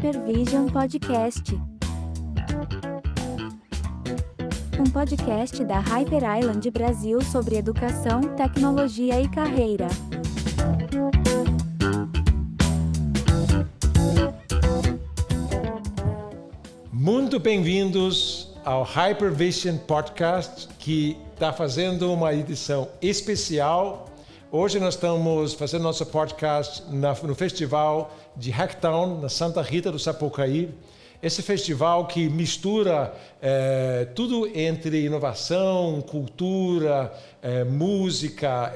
Hypervision Podcast. Um podcast da Hyper Island Brasil sobre educação, tecnologia e carreira. Muito bem-vindos ao Hypervision Podcast, que está fazendo uma edição especial. Hoje nós estamos fazendo nosso podcast no Festival de Hacktown, na Santa Rita do Sapucaí. Esse festival que mistura tudo entre inovação, cultura, música.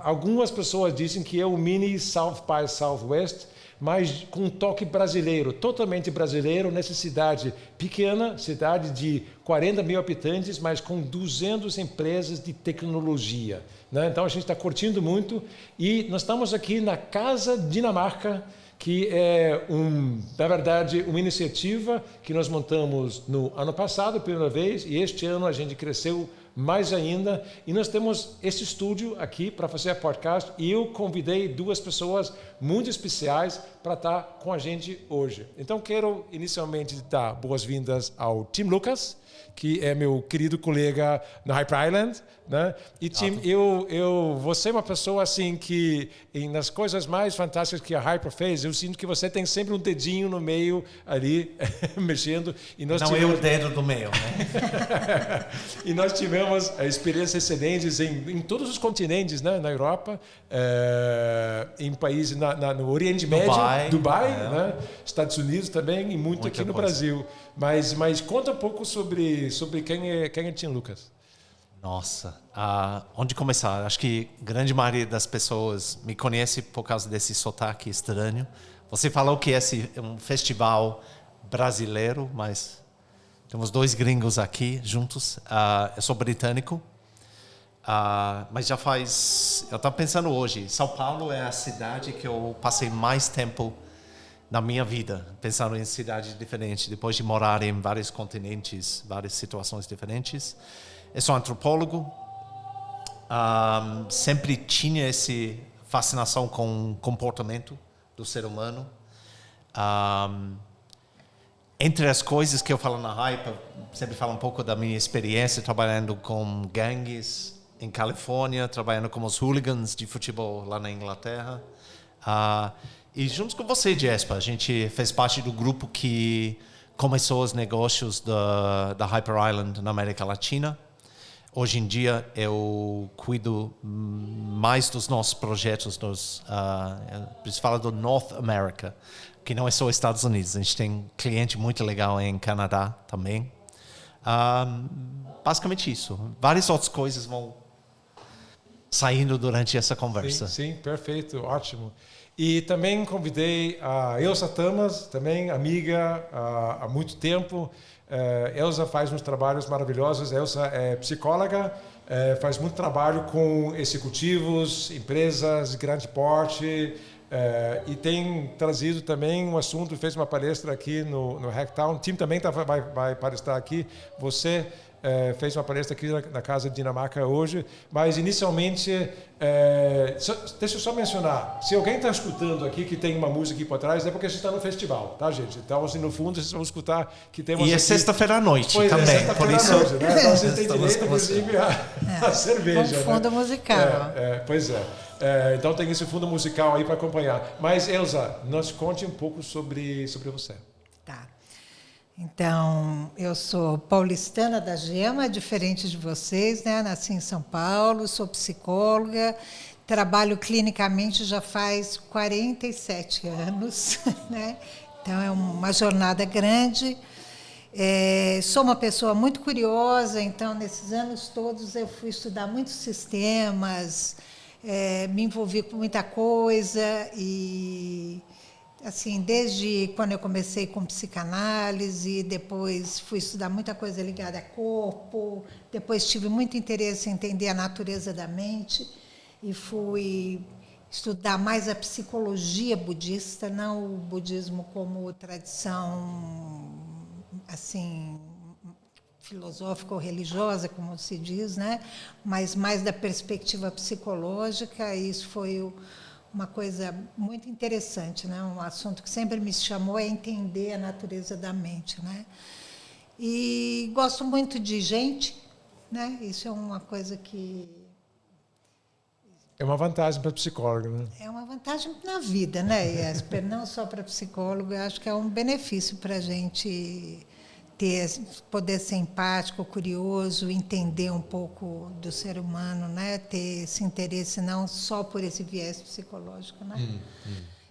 Algumas pessoas dizem que é um mini South by Southwest, mas com um toque brasileiro, totalmente brasileiro, nessa cidade pequena, cidade de 40 mil habitantes, mas com 200 empresas de tecnologia. Né? Então a gente está curtindo muito e nós estamos aqui na Casa Dinamarca, que é, na verdade, uma iniciativa que nós montamos no ano passado, primeira vez, e este ano a gente cresceu mais ainda, e nós temos esse estúdio aqui para fazer a podcast, e eu convidei duas pessoas muito especiais para estar com a gente hoje. Então, quero inicialmente dar boas-vindas ao Tim Lucas, que é meu querido colega na Hyper Island, né? E Tim, você é uma pessoa assim que nas coisas mais fantásticas que a Hyper fez, eu sinto que você tem sempre um dedinho no meio ali mexendo. E nós não tivemos... é o dedo do meio, né? E nós tivemos experiências excelentes em todos os continentes, né? Na Europa, em países no Oriente Médio, Dubai, né? Estados Unidos também e muito aqui no Brasil. Mas conta um pouco sobre quem é Tim Lucas. Nossa, onde começar? Acho que a grande maioria das pessoas me conhece por causa desse sotaque estranho. Você falou que esse é um festival brasileiro, mas temos dois gringos aqui juntos. Eu sou britânico, mas já faz... Eu estava pensando hoje, São Paulo é a cidade que eu passei mais tempo na minha vida, pensando em cidades diferentes, depois de morar em vários continentes, várias situações diferentes. Eu sou antropólogo, sempre tinha essa fascinação com o comportamento do ser humano. Entre as coisas que eu falo na Hyper, sempre falo um pouco da minha experiência trabalhando com gangues em Califórnia, trabalhando com os hooligans de futebol lá na Inglaterra. E junto com você, Jesper, a gente fez parte do grupo que começou os negócios da Hyper Island na América Latina. Hoje em dia eu cuido mais dos nossos projetos, se fala do North America, que não é só Estados Unidos. A gente tem cliente muito legal em Canadá também. Basicamente isso. Várias outras coisas vão saindo durante essa conversa. Sim, perfeito, ótimo. E também convidei a Elsa Tamas, também amiga há muito tempo. Elsa faz uns trabalhos maravilhosos. Elsa é psicóloga, faz muito trabalho com executivos, empresas de grande porte, e tem trazido também um assunto, fez uma palestra aqui no Hacktown. O time também vai palestrar aqui. Você fez uma palestra aqui na Casa Dinamarca hoje, mas inicialmente, deixa eu só mencionar, se alguém está escutando aqui que tem uma música aqui por trás, é porque a gente está no festival, tá, gente? Então, assim, no fundo, vocês vão escutar que temos E é sexta-feira à noite também. Sexta-feira à noite, né? Então, você tem direito, inclusive, a cerveja. Com fundo musical. Pois é. Então, tem esse fundo musical aí para acompanhar. Mas, Elsa, nos conte um pouco sobre você. Tá. Então, eu sou paulistana da Gema, diferente de vocês, né? Nasci em São Paulo, sou psicóloga, trabalho clinicamente já faz 47 anos, né? Então, é uma jornada grande. Sou uma pessoa muito curiosa, então, nesses anos todos eu fui estudar muitos sistemas, me envolvi com muita coisa e... Assim, desde quando eu comecei com psicanálise, depois fui estudar muita coisa ligada a corpo, depois tive muito interesse em entender a natureza da mente e fui estudar mais a psicologia budista, não o budismo como tradição assim filosófica ou religiosa, como se diz, né? Mas mais da perspectiva psicológica. Isso foi uma coisa muito interessante, né? Um assunto que sempre me chamou é entender a natureza da mente, né? E gosto muito de gente, né? Isso é uma coisa que é uma vantagem para psicólogo, né? é uma vantagem na vida, né, Jesper? Não só para psicólogo, eu acho que é um benefício para a gente poder ser empático, curioso, entender um pouco do ser humano, né? Ter esse interesse não só por esse viés psicológico, né?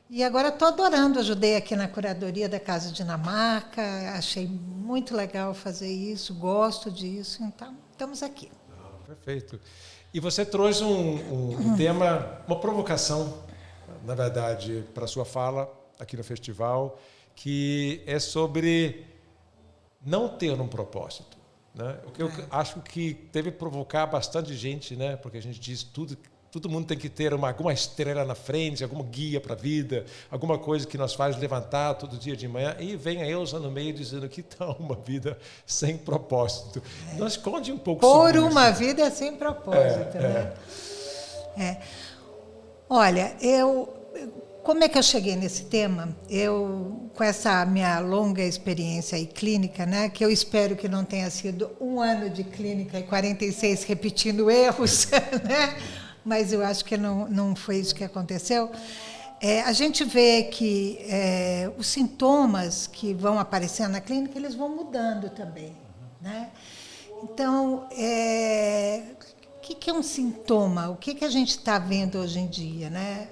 E agora estou adorando, ajudei aqui na curadoria da Casa Dinamarca, achei muito legal fazer isso, gosto disso, então estamos aqui. Perfeito. E você trouxe um tema, uma provocação, na verdade, para a sua fala aqui no festival, que é sobre não ter um propósito, né? O que eu acho que deve provocar bastante gente, né? Porque a gente diz todo mundo tem que ter alguma estrela na frente, alguma guia para a vida, alguma coisa que nos faz levantar todo dia de manhã, e vem a Elza no meio dizendo que está uma vida sem propósito. Nos conte um pouco sobre isso. Por uma vida sem propósito, né? Olha, como é que eu cheguei nesse tema? Com essa minha longa experiência aí clínica, né, que eu espero que não tenha sido 1 ano de clínica e 46 repetindo erros, né? Mas eu acho que não foi isso que aconteceu. A gente vê que os sintomas que vão aparecendo na clínica, eles vão mudando também, né? Então, o que é um sintoma? O que a gente está vendo hoje em dia, né?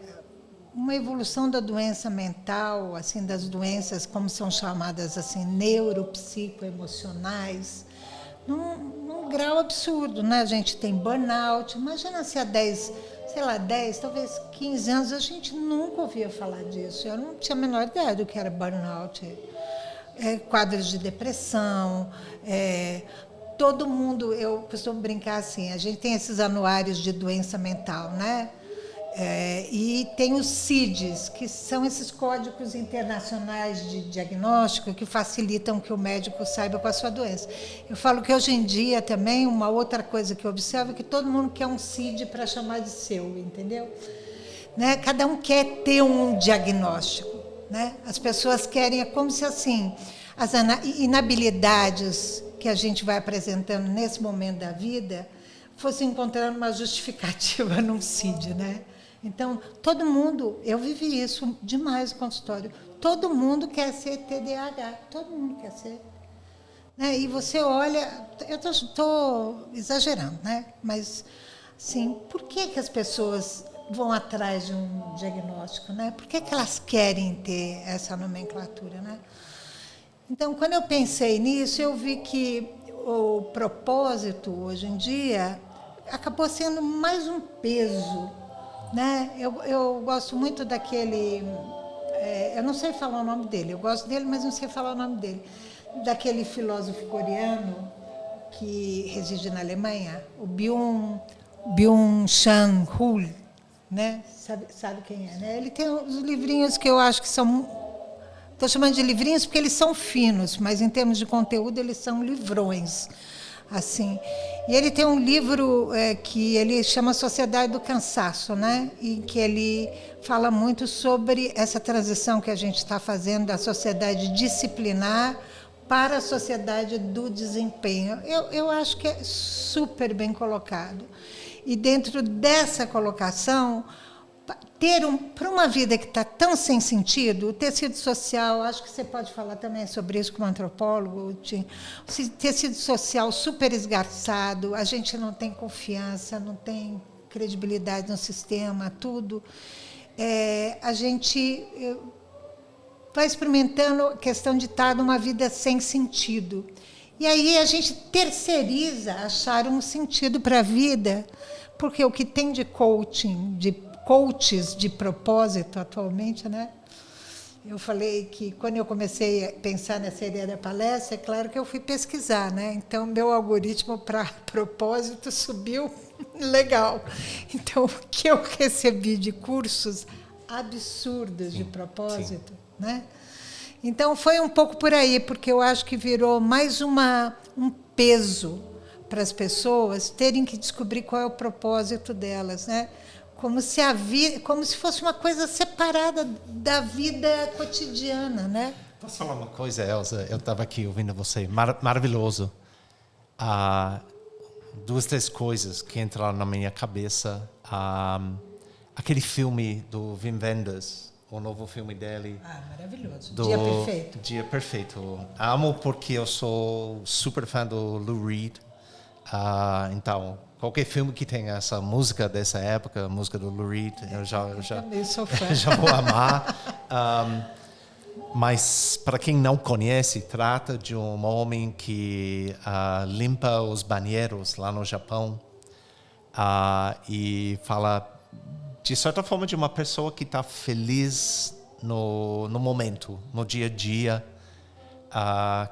Uma evolução da doença mental, assim, das doenças, como são chamadas assim, neuropsicoemocionais, num grau absurdo, né? A gente tem burnout. Imagina se há 10, talvez 15 anos, a gente nunca ouvia falar disso. Eu não tinha a menor ideia do que era burnout. Quadros de depressão, todo mundo, eu costumo brincar assim, a gente tem esses anuários de doença mental, né? E tem os CIDs, que são esses códigos internacionais de diagnóstico que facilitam que o médico saiba qual a sua doença. Eu falo que hoje em dia também uma outra coisa que eu observo é que todo mundo quer um CID para chamar de seu, entendeu? Né? Cada um quer ter um diagnóstico, né? As pessoas querem, é como se assim, as inabilidades que a gente vai apresentando nesse momento da vida fosse encontrando uma justificativa num CID, né? Então, todo mundo, eu vivi isso demais no consultório, todo mundo quer ser TDAH, todo mundo quer ser. Né? E você olha, eu estou exagerando, né? Mas, assim, por que as pessoas vão atrás de um diagnóstico, né? Por que elas querem ter essa nomenclatura, né? Então, quando eu pensei nisso, eu vi que o propósito, hoje em dia, acabou sendo mais um peso, né? Eu gosto muito daquele... eu não sei falar o nome dele, eu gosto dele, mas não sei falar o nome dele. Daquele filósofo coreano que reside na Alemanha, o Byung-Chul, né? Sabe quem é, né? Ele tem uns livrinhos que eu acho que são... Estou chamando de livrinhos porque eles são finos, mas em termos de conteúdo eles são livrões. Assim. E ele tem um livro que ele chama Sociedade do Cansaço, né? E que ele fala muito sobre essa transição que a gente está fazendo da sociedade disciplinar para a sociedade do desempenho. Eu acho que é super bem colocado. E dentro dessa colocação, para uma vida que está tão sem sentido, o tecido social, acho que você pode falar também sobre isso como antropólogo, o tecido social super esgarçado, a gente não tem confiança, não tem credibilidade no sistema, tudo. A gente vai experimentando a questão de estar numa vida sem sentido. E aí a gente terceiriza achar um sentido para a vida, porque o que tem de coaching, de coaches de propósito atualmente, né? Eu falei que quando eu comecei a pensar nessa ideia da palestra, é claro que eu fui pesquisar, né? Então, meu algoritmo para propósito subiu legal. Então, o que eu recebi de cursos absurdos de propósito, né? Então, foi um pouco por aí, porque eu acho que virou mais um peso para as pessoas terem que descobrir qual é o propósito delas, né? como se fosse uma coisa separada da vida cotidiana, né? Posso falar uma coisa, Elza? Eu estava aqui ouvindo você, maravilhoso. 2, 3 coisas que entraram na minha cabeça. Aquele filme do Wim Wenders, o novo filme dele. Maravilhoso. Dia Perfeito. Dia Perfeito. Amo porque eu sou super fã do Lou Reed. Então, qualquer filme que tenha essa música dessa época, a música do Lou Reed, eu também sou fã. já vou amar. Mas, para quem não conhece, trata de um homem que limpa os banheiros lá no Japão e fala, de certa forma, de uma pessoa que está feliz no momento, no dia a dia,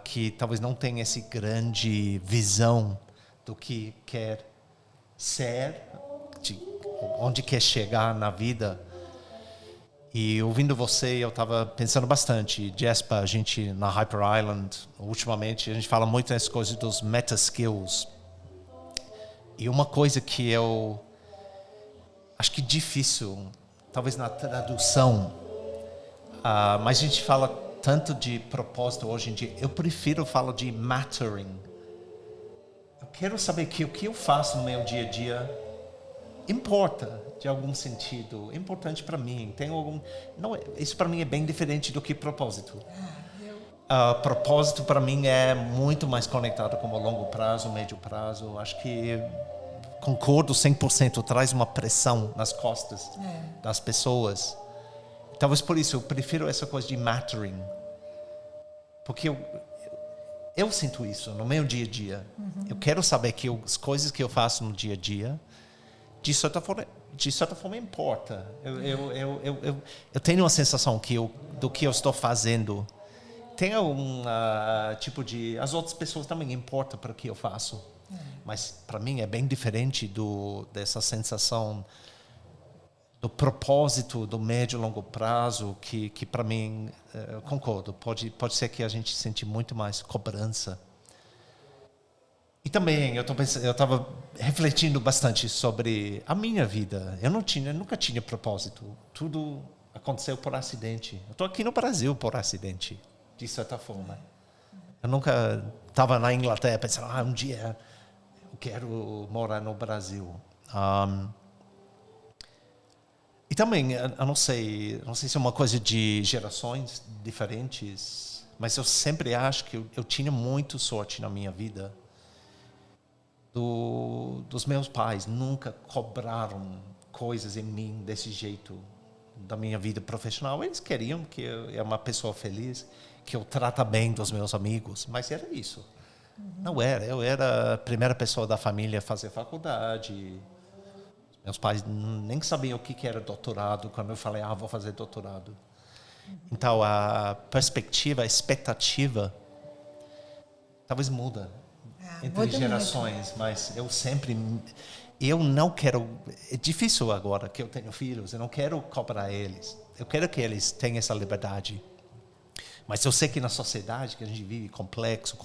que talvez não tenha essa grande visão do que quer ser, de onde quer chegar na vida. E ouvindo você, eu estava pensando bastante. Jespa, a gente na Hyper Island, ultimamente, a gente fala muito nessas coisas dos meta skills. E uma coisa que eu acho que difícil, talvez na tradução, mas a gente fala tanto de propósito hoje em dia. Eu prefiro falar de mattering. Eu quero saber que o que eu faço no meu dia a dia importa de algum sentido, é importante para mim. Tem algum, não, isso para mim é bem diferente do que propósito. Propósito para mim é muito mais conectado com o longo prazo, médio prazo. Acho que concordo 100%, traz uma pressão nas costas das pessoas. Talvez por isso eu prefiro essa coisa de mattering. Porque eu sinto isso no meu dia a dia. Eu quero saber que as coisas que eu faço no dia a dia, de certa forma importa. Eu tenho uma sensação que do que eu estou fazendo tem um tipo de... As outras pessoas também importam para o que eu faço. Mas, para mim, é bem diferente dessa sensação do propósito do médio e longo prazo, que para mim, eu concordo, pode ser que a gente sente muito mais cobrança. E também, eu estava refletindo bastante sobre a minha vida. Eu nunca tinha propósito. Tudo aconteceu por acidente. Eu estou aqui no Brasil por acidente, de certa forma. Eu nunca estava na Inglaterra pensando, um dia eu quero morar no Brasil. E também, eu não sei se é uma coisa de gerações diferentes, mas eu sempre acho que eu tinha muito sorte na minha vida. Dos meus pais nunca cobraram coisas em mim desse jeito da minha vida profissional. Eles queriam que eu era uma pessoa feliz, que eu trata bem dos meus amigos, mas era isso. Não era. Eu era a primeira pessoa da família a fazer faculdade. Meus pais nem sabiam o que era doutorado quando eu falei, vou fazer doutorado. Então, a perspectiva, a expectativa, talvez muda entre gerações, mas eu não quero... É difícil agora que eu tenho filhos, eu não quero cobrar eles. Eu quero que eles tenham essa liberdade. Mas eu sei que na sociedade que a gente vive, complexo,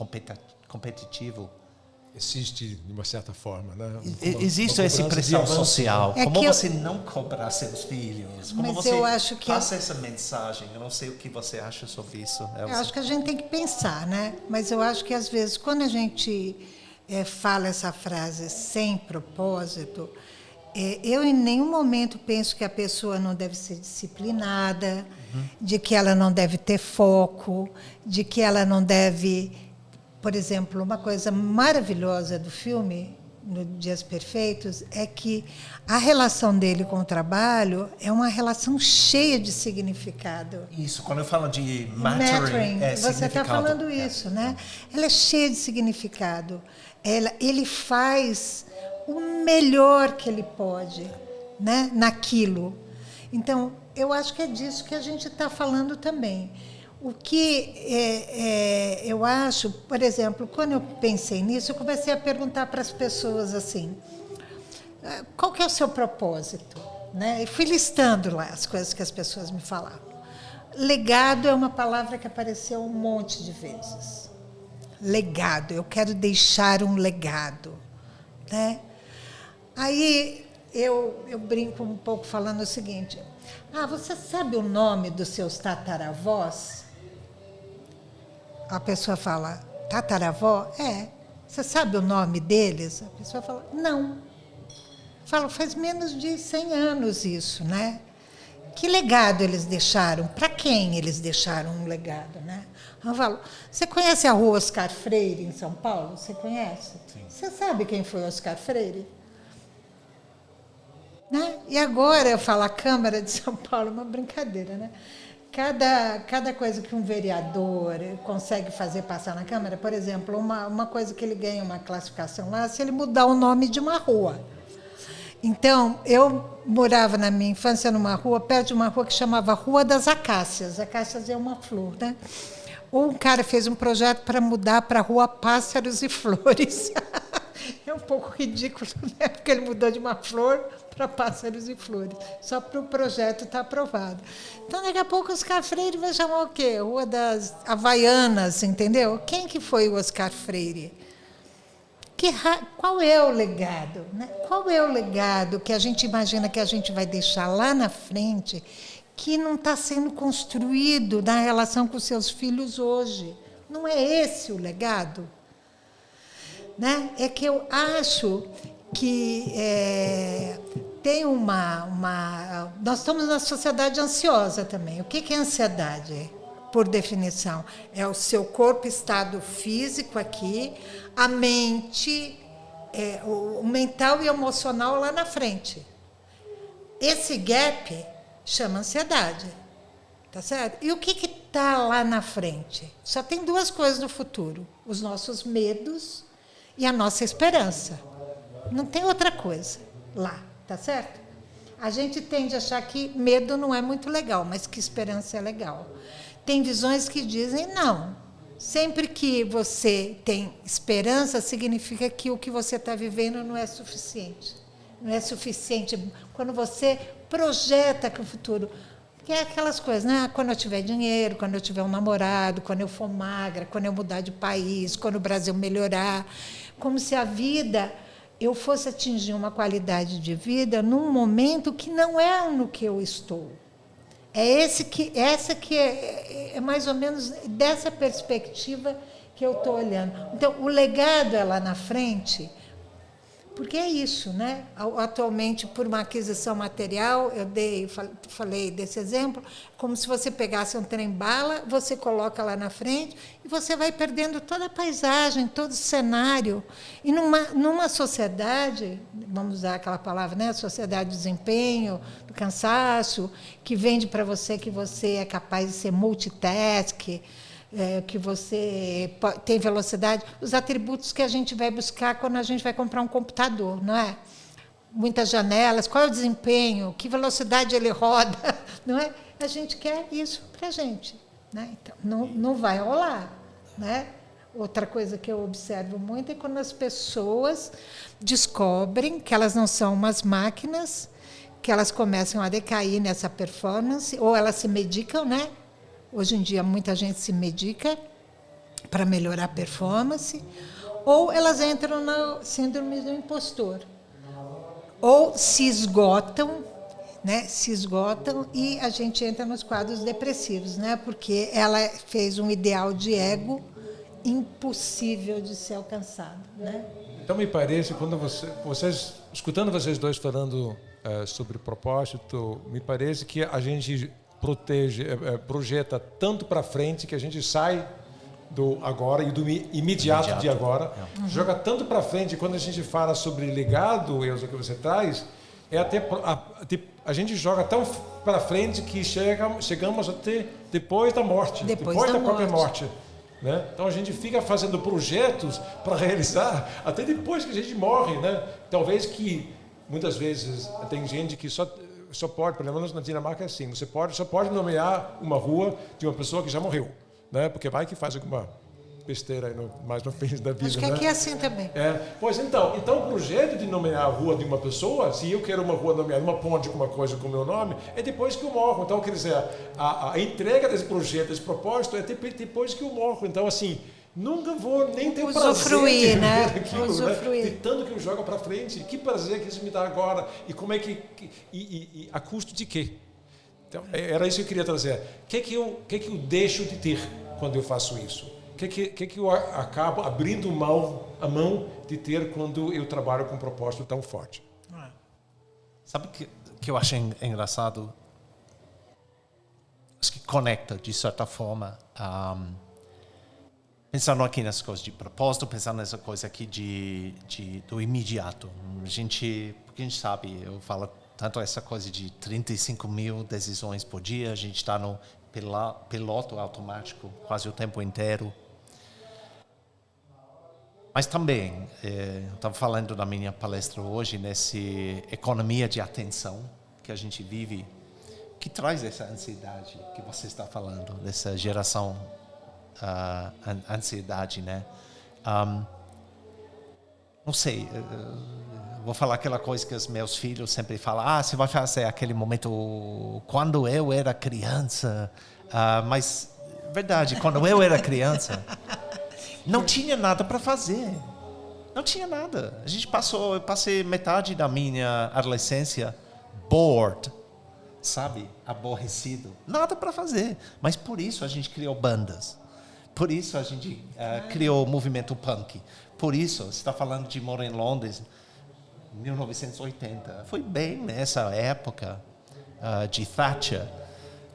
competitivo, existe de uma certa forma, né? Existe essa pressão social. Como você não cobrar seus filhos? Como você passa essa mensagem? Eu não sei o que você acha sobre isso, Elza. Eu acho que a gente tem que pensar, né? Mas eu acho que às vezes quando a gente fala essa frase sem propósito, eu em nenhum momento penso que a pessoa não deve ser disciplinada, de que ela não deve ter foco, de que ela não deve... Por exemplo, uma coisa maravilhosa do filme, no Dias Perfeitos, é que a relação dele com o trabalho é uma relação cheia de significado. Isso, quando eu falo de mattering você está falando isso, né? Ela é cheia de significado. Ele faz o melhor que ele pode, né, naquilo. Então, eu acho que é disso que a gente está falando também. O que eu acho, por exemplo, quando eu pensei nisso, eu comecei a perguntar para as pessoas assim, qual que é o seu propósito? Né? E fui listando lá as coisas que as pessoas me falavam. Legado é uma palavra que apareceu um monte de vezes. Legado, eu quero deixar um legado. Né? Aí eu brinco um pouco falando o seguinte: você sabe o nome dos seus tataravós? A pessoa fala, tataravó? Você sabe o nome deles? A pessoa fala, não. Falo, faz menos de 100 anos isso, né? Que legado eles deixaram? Para quem eles deixaram um legado, né? Eu falo, você conhece a Rua Oscar Freire, em São Paulo? Você conhece? Sim. Você sabe quem foi Oscar Freire? Né? E agora eu falo, a Câmara de São Paulo é uma brincadeira, né? Cada coisa que um vereador consegue fazer passar na Câmara, por exemplo, uma coisa que ele ganha uma classificação lá, se ele mudar o nome de uma rua. Então, eu morava na minha infância numa rua, perto de uma rua que chamava Rua das Acácias. Acácias é uma flor, né? Um cara fez um projeto para mudar para a Rua Pássaros e Flores. É um pouco ridículo, né? Porque ele mudou de uma flor para pássaros e flores, só para o projeto estar aprovado. Então, daqui a pouco, o Oscar Freire vai chamar o quê? Rua das Havaianas, entendeu? Quem que foi o Oscar Freire? Qual é o legado? Né? Qual é o legado que a gente imagina que a gente vai deixar lá na frente que não está sendo construído na relação com os seus filhos hoje? Não é esse o legado? Né? É que eu acho que tem nós estamos numa sociedade ansiosa também. O que é ansiedade? Por definição, é o seu corpo, estado físico aqui, a mente, o mental e emocional lá na frente. Esse gap chama ansiedade, tá certo? E o que está lá na frente? Só tem duas coisas no futuro: os nossos medos e a nossa esperança. Não tem outra coisa lá, tá certo? A gente tende a achar que medo não é muito legal, mas que esperança é legal. Tem visões que dizem, não, sempre que você tem esperança, significa que o que você está vivendo não é suficiente. Não é suficiente quando você projeta que o futuro... Que é aquelas coisas, né? Quando eu tiver dinheiro, quando eu tiver um namorado, quando eu for magra, quando eu mudar de país, quando o Brasil melhorar. Como se a vida... eu fosse atingir uma qualidade de vida num momento que não é no que eu estou. Essa que é mais ou menos dessa perspectiva que eu estou olhando. Então, o legado é lá na frente, porque é isso, né? Atualmente, por uma aquisição material, falei desse exemplo, como se você pegasse um trem-bala, você coloca lá na frente e você vai perdendo toda a paisagem, todo o cenário. E numa sociedade, vamos usar aquela palavra, né? Sociedade de desempenho, do cansaço, que vende para você que você é capaz de ser multitask, que você tem velocidade, os atributos que a gente vai buscar quando a gente vai comprar um computador, não é? Muitas janelas, qual é o desempenho, que velocidade ele roda, não é? A gente quer isso para a gente, né? Então, não vai rolar, né? Outra coisa que eu observo muito é quando as pessoas descobrem que elas não são umas máquinas, que elas começam a decair nessa performance, ou elas se medicam, né? Hoje em dia, muita gente se medica para melhorar a performance, ou elas entram na síndrome do impostor, ou se esgotam, né? Se esgotam e a gente entra nos quadros depressivos, né? Porque ela fez um ideal de ego impossível de ser alcançado, né? Então, me parece, quando escutando vocês dois falando sobre propósito, me parece que a gente projeta tanto para frente que a gente sai do agora e do imediato de agora, joga tanto para frente. Quando a gente fala sobre legado, Elza, que você traz, a gente joga tão para frente que chegamos até depois da morte, depois da própria morte. Né? Então a gente fica fazendo projetos para realizar até depois que a gente morre, né? Talvez que muitas vezes tem gente que só pode, pelo menos na Dinamarca é assim, você só pode nomear uma rua de uma pessoa que já morreu, né? Porque vai que faz alguma besteira aí mais no fim da vida. Acho que aqui é assim também. Pois então o projeto de nomear a rua de uma pessoa, se eu quero uma rua nomeada, uma ponte com uma coisa com o meu nome, é depois que eu morro. Então, quer dizer, a entrega desse projeto, desse propósito, é depois que eu morro. Então, assim, Nunca vou nem ter usufruir, prazer de né? ver aquilo, Usufruir. né? De tanto que eu jogo para frente. Que prazer que isso me dá agora. E como é e a custo de quê? Então, era isso que eu queria trazer. O que eu deixo de ter quando eu faço isso? O que eu acabo abrindo a mão de ter quando eu trabalho com um propósito tão forte? Sabe que eu acho engraçado? Acho que conecta, de certa forma, pensando aqui nessas coisas de propósito, pensando nessa coisa aqui do imediato. Porque a gente sabe, eu falo tanto essa coisa de 35 mil decisões por dia, a gente está no piloto automático quase o tempo inteiro. Mas também, eu estava falando na minha palestra hoje, nessa economia de atenção que a gente vive, que traz essa ansiedade que você está falando, dessa geração ansiedade, né? Não sei, vou falar aquela coisa que os meus filhos sempre falam, você vai fazer aquele momento quando eu era criança, mas, verdade, quando eu era criança, não tinha nada para fazer, não tinha nada. Eu passei metade da minha adolescência bored, sabe, aborrecido, nada para fazer, mas por isso a gente criou bandas, por isso a gente criou o movimento punk, por isso, você está falando de morar em Londres, 1980, foi bem nessa época de Thatcher,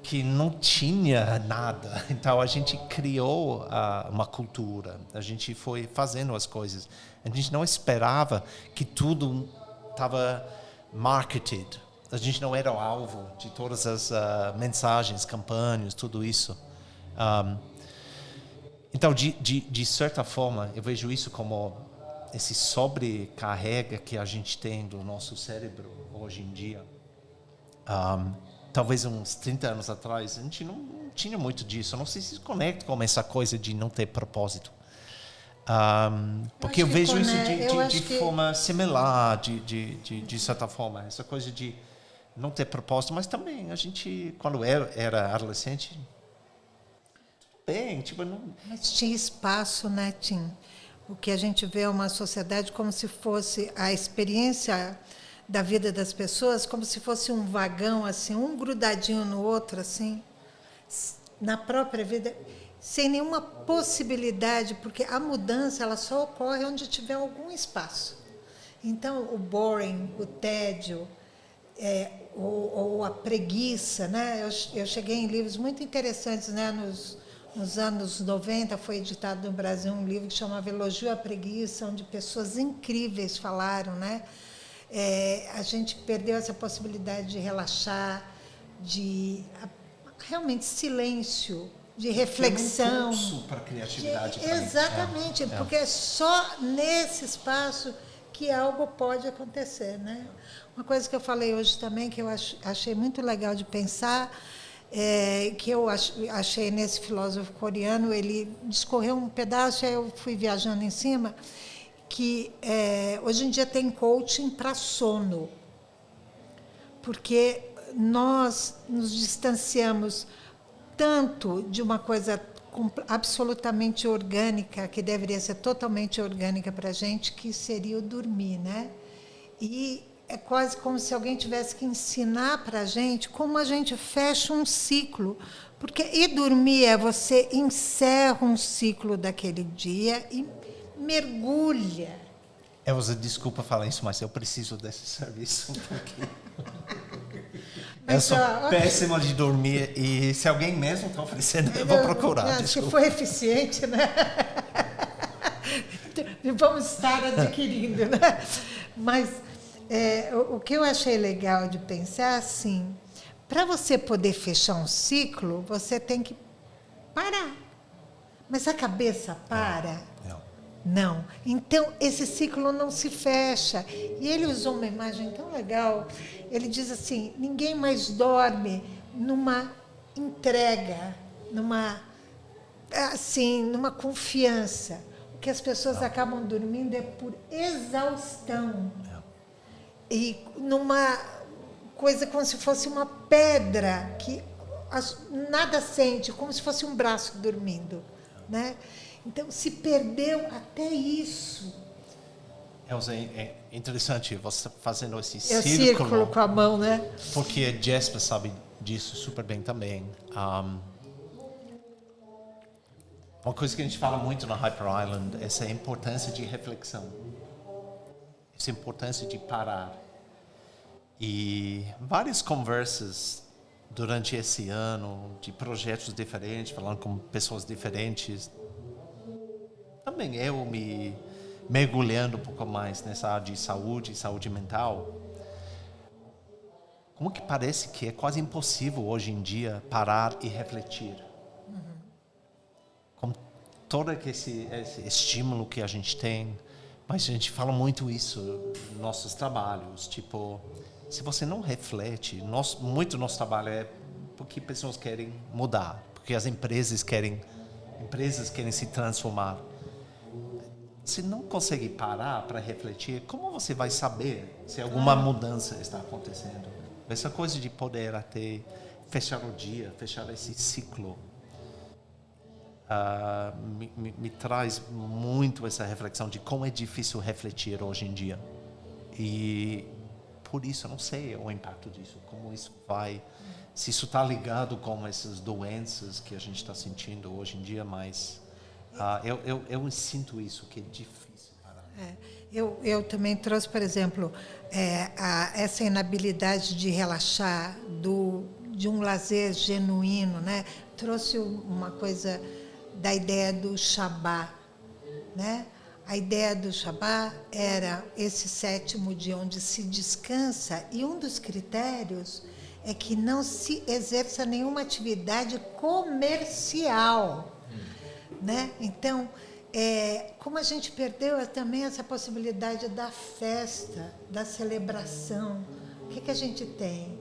que não tinha nada, então a gente criou uma cultura, a gente foi fazendo as coisas, a gente não esperava que tudo estava marketed. A gente não era o alvo de todas as mensagens, campanhas, tudo isso. Então, de certa forma, eu vejo isso como esse sobrecarrega que a gente tem do nosso cérebro hoje em dia. Talvez uns 30 anos atrás, a gente não tinha muito disso. Não sei se conecta com essa coisa de não ter propósito. Porque eu vejo isso de forma similar, de certa forma. Essa coisa de não ter propósito, mas também a gente, quando era adolescente, Mas tinha espaço, né, Tim? O que a gente vê é uma sociedade como se fosse a experiência da vida das pessoas, como se fosse um vagão, assim, um grudadinho no outro, assim, na própria vida, sem nenhuma possibilidade, porque a mudança ela só ocorre onde tiver algum espaço. Então, o boring, o tédio, ou a preguiça, né? Eu cheguei em livros muito interessantes, né? Nos anos 90 foi editado no Brasil um livro que chamava Elogio à Preguiça, onde pessoas incríveis falaram, né? A gente perdeu essa possibilidade de relaxar, de realmente silêncio, de reflexão. É um fluxo para a criatividade. Exatamente, porque é só nesse espaço que algo pode acontecer, né? Uma coisa que eu falei hoje também, que eu achei muito legal de pensar, que eu achei nesse filósofo coreano, ele discorreu um pedaço, aí eu fui viajando em cima, que hoje em dia tem coaching para sono, porque nós nos distanciamos tanto de uma coisa absolutamente orgânica, que deveria ser totalmente orgânica para a gente, que seria o dormir, né? E é quase como se alguém tivesse que ensinar para a gente como a gente fecha um ciclo. Porque dormir você encerra um ciclo daquele dia e mergulha. Elza, desculpa falar isso, mas eu preciso desse serviço. Porque eu sou péssima de dormir e se alguém mesmo está oferecendo, eu vou procurar. Se for eficiente, né? Vamos estar adquirindo, né? Mas o que eu achei legal de pensar, assim, para você poder fechar um ciclo, você tem que parar. Mas a cabeça para? Não. Então, esse ciclo não se fecha. E ele usou uma imagem tão legal. Ele diz assim, ninguém mais dorme numa entrega, numa confiança. O que as pessoas acabam dormindo é por exaustão. E numa coisa como se fosse uma pedra que nada sente, como se fosse um braço dormindo, né? Então, se perdeu até isso. Elza, é interessante você fazendo esse É o círculo com a mão, né? Porque a Jesper sabe disso super bem também. Uma coisa que a gente fala muito na Hyper Island é essa importância de reflexão. Essa importância de parar. E várias conversas durante esse ano, de projetos diferentes, falando com pessoas diferentes. Também eu me mergulhando um pouco mais nessa área de saúde mental. Como que parece que é quase impossível hoje em dia parar e refletir. Com todo esse estímulo que a gente tem, mas a gente fala muito isso nos nossos trabalhos, tipo, se você não reflete, muito nosso trabalho é porque pessoas querem mudar, porque as empresas querem se transformar. Se não consegue parar para refletir, como você vai saber se alguma mudança está acontecendo? Essa coisa de poder até fechar o dia, fechar esse ciclo, me traz muito essa reflexão de como é difícil refletir hoje em dia. E por isso, eu não sei o impacto disso, como isso vai, se isso está ligado com essas doenças que a gente está sentindo hoje em dia, mas eu sinto isso, que é difícil parar. Eu também trouxe, por exemplo, essa inabilidade de relaxar, de um lazer genuíno, né? Trouxe uma coisa da ideia do Shabá, né? A ideia do Shabá era esse 7º dia onde se descansa, e um dos critérios é que não se exerça nenhuma atividade comercial, né? Então, como a gente perdeu também essa possibilidade da festa, da celebração, o que a gente tem?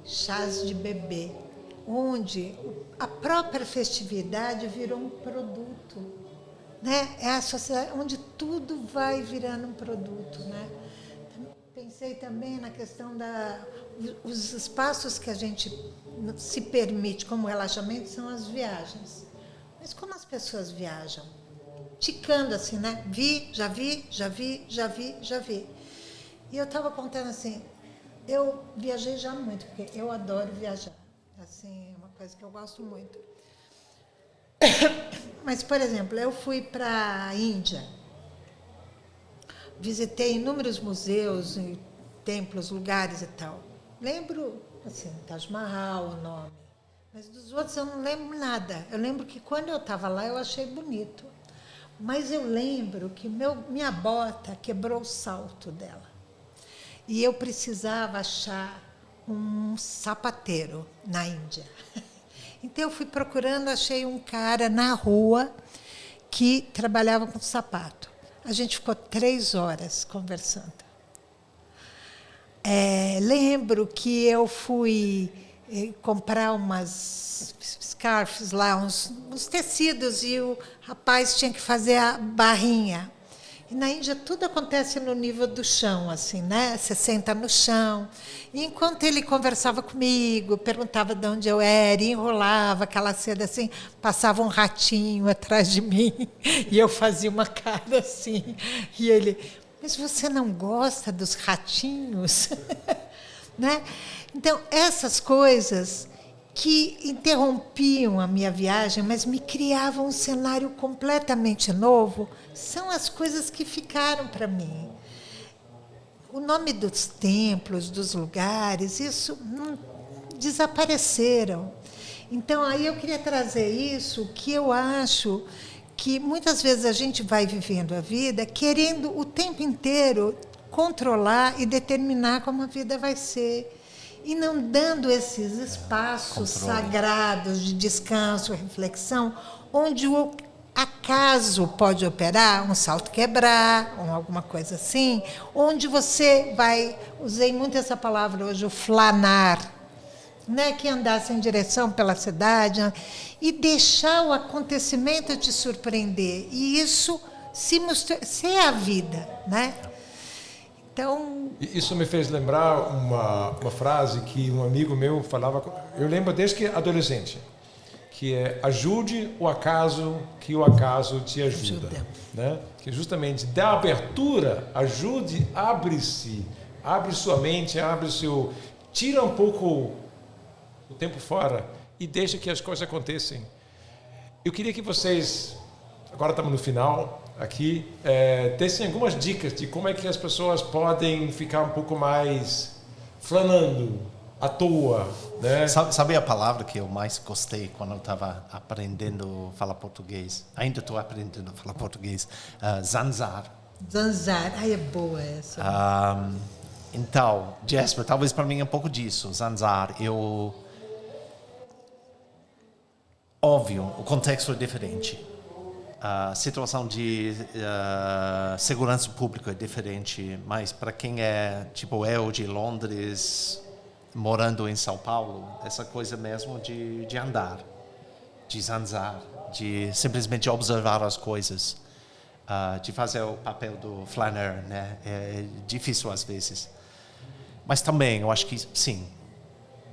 Chás de bebê, onde a própria festividade virou um produto, né? É a sociedade onde tudo vai virando um produto, né? Pensei também na questão os espaços que a gente se permite como relaxamento são as viagens. Mas como as pessoas viajam? Ticando assim, né? Já vi. E eu estava contando assim, eu viajei já muito, porque eu adoro viajar. Assim, é uma coisa que eu gosto muito. Mas, por exemplo, eu fui para a Índia. Visitei inúmeros museus, templos, lugares e tal. Lembro, assim, Taj Mahal, o nome. Mas dos outros eu não lembro nada. Eu lembro que quando eu estava lá eu achei bonito. Mas eu lembro que minha bota quebrou o salto dela. E eu precisava achar um sapateiro na Índia. Então eu fui procurando, achei um cara na rua que trabalhava com sapato. A gente ficou 3 horas conversando. Lembro que eu fui comprar umas scarves lá, uns tecidos, e o rapaz tinha que fazer a barrinha. E na Índia tudo acontece no nível do chão, assim, né? Você senta no chão. E enquanto ele conversava comigo, perguntava de onde eu era, enrolava aquela seda assim, passava um ratinho atrás de mim, e eu fazia uma cara assim. E ele, mas você não gosta dos ratinhos? Né? Então, essas coisas que interrompiam a minha viagem, mas me criavam um cenário completamente novo, são as coisas que ficaram para mim. O nome dos templos, dos lugares, isso não desapareceram. Então, aí eu queria trazer isso, que eu acho que muitas vezes a gente vai vivendo a vida querendo o tempo inteiro controlar e determinar como a vida vai ser. E não dando esses espaços sagrados de descanso, reflexão, onde o acaso pode operar, um salto quebrar, ou alguma coisa assim, onde você vai, usei muito essa palavra hoje, o flanar, né, que andasse em direção pela cidade, e deixar o acontecimento te surpreender. E isso ser a vida, né? Então, isso me fez lembrar uma frase que um amigo meu falava, eu lembro desde que adolescente, que é ajude o acaso, que o acaso te ajuda. Né? Que justamente dá abertura, ajude, abre-se, abre sua mente, tira um pouco o tempo fora e deixa que as coisas aconteçam. Eu queria que vocês, agora estamos no final aqui, dessem algumas dicas de como é que as pessoas podem ficar um pouco mais flanando à toa, né? Sabe a palavra que eu mais gostei quando eu estava aprendendo a falar português? Ainda estou aprendendo a falar português. Zanzar. Zanzar. Ai, é boa essa. Então, Jasper, talvez para mim é um pouco disso. Zanzar. Óbvio, o contexto é diferente. A situação de segurança pública é diferente, mas para quem é tipo eu de Londres, morando em São Paulo, essa coisa mesmo de andar, de zanzar, de simplesmente observar as coisas, de fazer o papel do flaneur, né? É difícil às vezes. Mas também, eu acho que sim,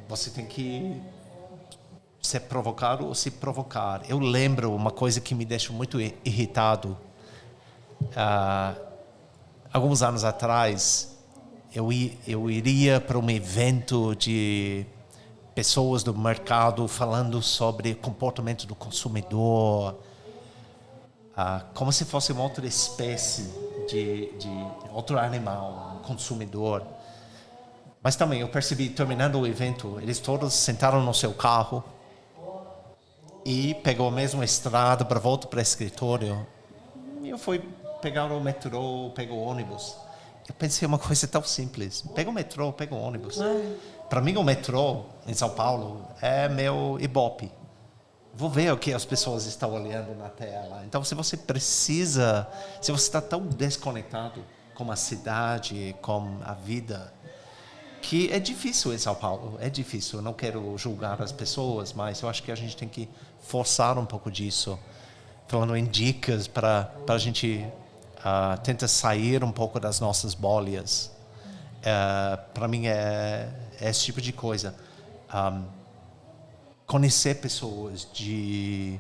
você tem que ser provocado ou se provocar. Eu lembro uma coisa que me deixa muito irritado. Alguns anos atrás, eu iria para um evento de pessoas do mercado falando sobre comportamento do consumidor, como se fosse uma outra espécie de outro animal, um consumidor. Mas também eu percebi, terminando o evento, eles todos sentaram no seu carro e pegou a mesma estrada para volta para o escritório. E eu fui pegar o metrô, pegou o ônibus. Eu pensei uma coisa tão simples. Pega o metrô, pega o ônibus. Para mim, o metrô, em São Paulo, é meu Ibope. Vou ver o que as pessoas estão olhando na tela. Então, se você está tão desconectado com a cidade, com a vida, que é difícil em São Paulo. É difícil. Eu não quero julgar as pessoas, mas eu acho que a gente tem que forçar um pouco disso. Falando em dicas para a gente tentar sair um pouco das nossas bolhas. Para mim é esse tipo de coisa. Conhecer pessoas de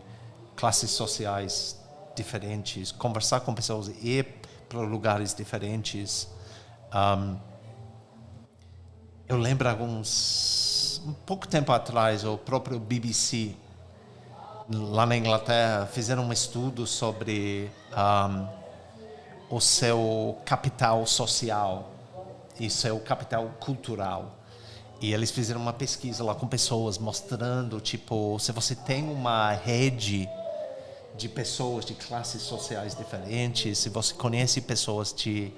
classes sociais diferentes, conversar com pessoas, ir para lugares diferentes. Eu lembro um pouco tempo atrás, o próprio BBC, lá na Inglaterra, fizeram um estudo sobre o seu capital social e seu capital cultural. E eles fizeram uma pesquisa lá com pessoas mostrando, tipo, se você tem uma rede de pessoas de classes sociais diferentes, se você conhece pessoas de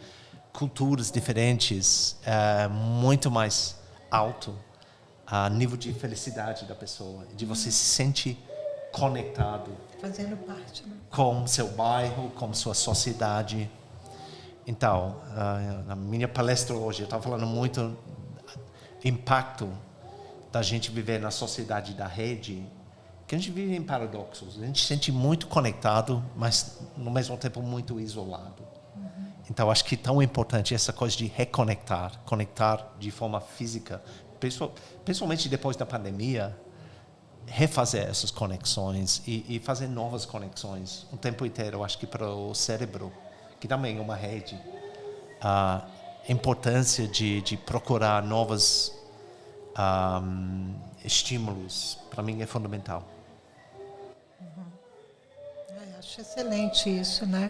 culturas diferentes, é muito mais alto a nível de felicidade da pessoa, de você se sentir conectado, fazendo parte, né? Com seu bairro, com sua sociedade. Então, na minha palestra hoje, eu estava falando muito impacto da gente viver na sociedade da rede, que a gente vive em paradoxos. A gente se sente muito conectado, mas no mesmo tempo muito isolado. Então, acho que é tão importante essa coisa de conectar de forma física, principalmente depois da pandemia, refazer essas conexões e fazer novas conexões o tempo inteiro. Eu acho que para o cérebro, que também é uma rede, a importância de procurar novos estímulos, para mim, é fundamental. Acho excelente isso, né?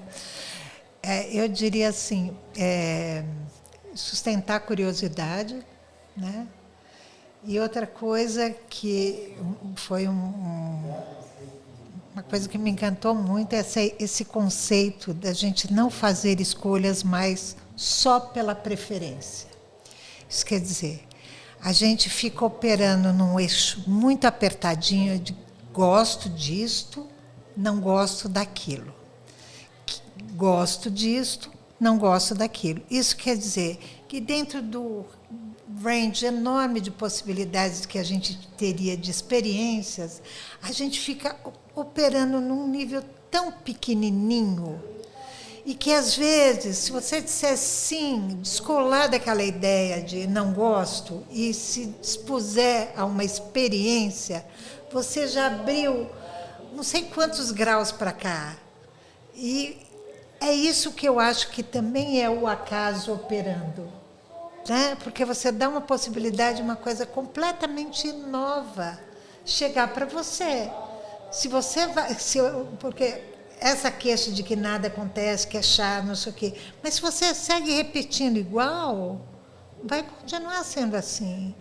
Eu diria assim, sustentar a curiosidade, né? E outra coisa que foi uma coisa que me encantou muito é esse conceito da gente não fazer escolhas mais só pela preferência. Isso quer dizer, a gente fica operando num eixo muito apertadinho de gosto disto, não gosto daquilo. Gosto disto, não gosto daquilo. Isso quer dizer que dentro do range enorme de possibilidades que a gente teria de experiências, a gente fica operando num nível tão pequenininho E que, às vezes, se você disser sim, descolar daquela ideia de não gosto e se dispuser a uma experiência, você já abriu não sei quantos graus para cá. E é isso que eu acho que também é o acaso operando. Né? Porque você dá uma possibilidade de uma coisa completamente nova chegar para você. Se você vai... porque essa queixa de que nada acontece, que é chato, não sei o quê. Mas se você segue repetindo igual, vai continuar sendo assim.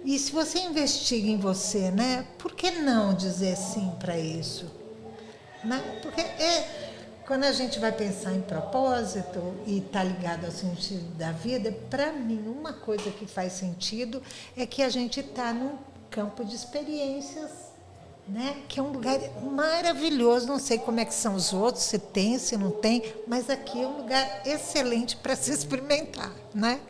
E se você investiga em você, né, por que não dizer sim para isso? Né? Porque quando a gente vai pensar em propósito e está ligado ao sentido da vida, para mim, uma coisa que faz sentido é que a gente está num campo de experiências, né? Que é um lugar maravilhoso. Não sei como é que são os outros, se tem, se não tem, mas aqui é um lugar excelente para se experimentar, né?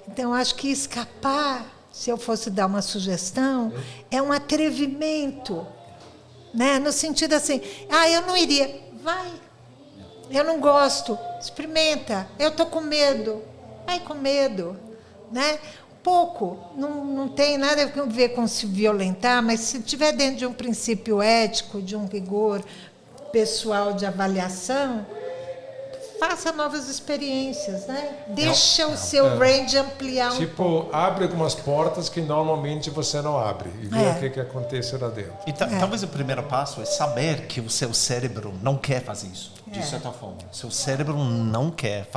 Então, acho que escapar, se eu fosse dar uma sugestão, é um atrevimento, né? No sentido assim, eu não iria, vai. Eu não gosto, experimenta. Eu estou com medo, vai com medo, né? Pouco, não tem nada a ver com se violentar, mas se estiver dentro de um princípio ético, de um rigor pessoal de avaliação, faça novas experiências, né? Deixa o seu range ampliar um pouco. Abre algumas portas que normalmente você não abre e vê o que acontece lá dentro. E talvez o primeiro passo é saber que o seu cérebro não quer fazer isso, de certa forma. Seu cérebro não quer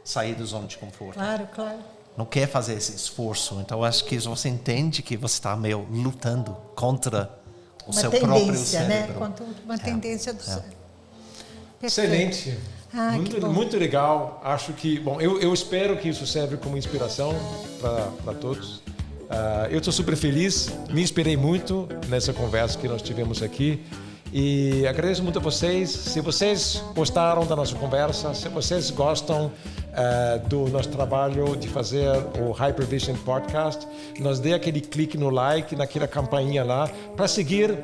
sair da zona de conforto. Claro. Não quer fazer esse esforço. Então, acho que você entende que você está meio lutando contra o seu próprio cérebro. Né? Contra uma tendência do cérebro. Excelente. Muito legal. Acho que... Bom, eu espero que isso serve como inspiração para todos. Eu estou super feliz. Me inspirei muito nessa conversa que nós tivemos aqui. E agradeço muito a vocês. Se vocês gostaram da nossa conversa, se vocês gostam do nosso trabalho de fazer o Hypervision Podcast, nos dê aquele clique no like, naquela campainha lá, para seguir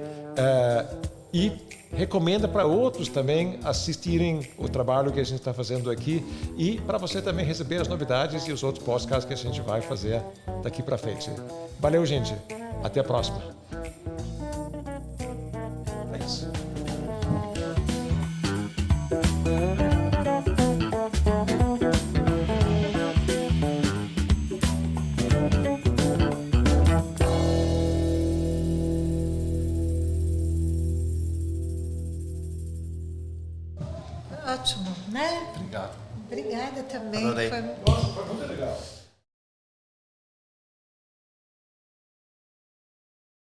e recomenda para outros também assistirem o trabalho que a gente está fazendo aqui e para você também receber as novidades e os outros podcasts que a gente vai fazer daqui para frente. Valeu, gente. Até a próxima. É isso. Ótimo, né? Obrigado. Obrigada também. Adorei. Nossa, foi muito legal.